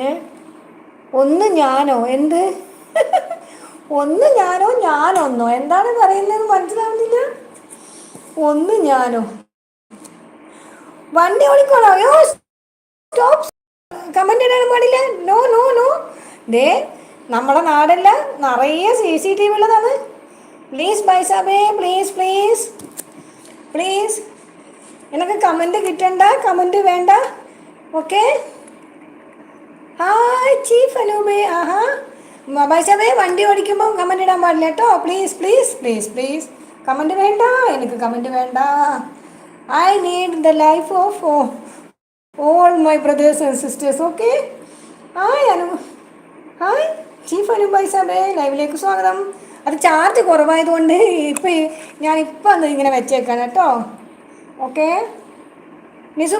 ഏ ഒന്ന് ഞാനോ എന്ത്? ഒന്ന് ഞാനോ ഞാനൊന്നോ എന്താണ് പറയുന്നത് മനസ്സിലാവുന്നില്ല. ഒന്ന് ഞാനോ വണ്ടി ഓടിക്കോണോ? അയ്യോ സ്റ്റോപ്പ്. കമന്റ് ഇടാൻ പാടില്ല. No no no. ദേ നമ്മളെ നാടല്ല നിറയെ CCTV ഉള്ളതാണ്. പ്ലീസ് ബൈസാബേ പ്ലീസ് പ്ലീസ് പ്ലീസ്. എനിക്ക് കമന്റ് കിട്ടണ്ട, കമന്റ് വേണ്ട. ഓക്കെ. ഹായ് ചീഫ് അനൂപേ. ആഹാ ബൈസാബേ വണ്ടി ഓടിക്കുമ്പോൾ കമന്റ് ഇടാൻ പാടില്ല കേട്ടോ. Please please please please. Comment വേണ്ട, എനിക്ക് കമന്റ് വേണ്ട. I need the life of all my brothers and sisters. Okay. Hi Anu, hi chief Anu ബൈസാബേ, ലൈവിലേക്ക് സ്വാഗതം. അത് ചാർജ് കുറവായതുകൊണ്ട് ഇപ്പം ഞാനിപ്പോൾ അത് ഇങ്ങനെ വെച്ചേക്കാണ് കേട്ടോ. ഓക്കെ. നിസു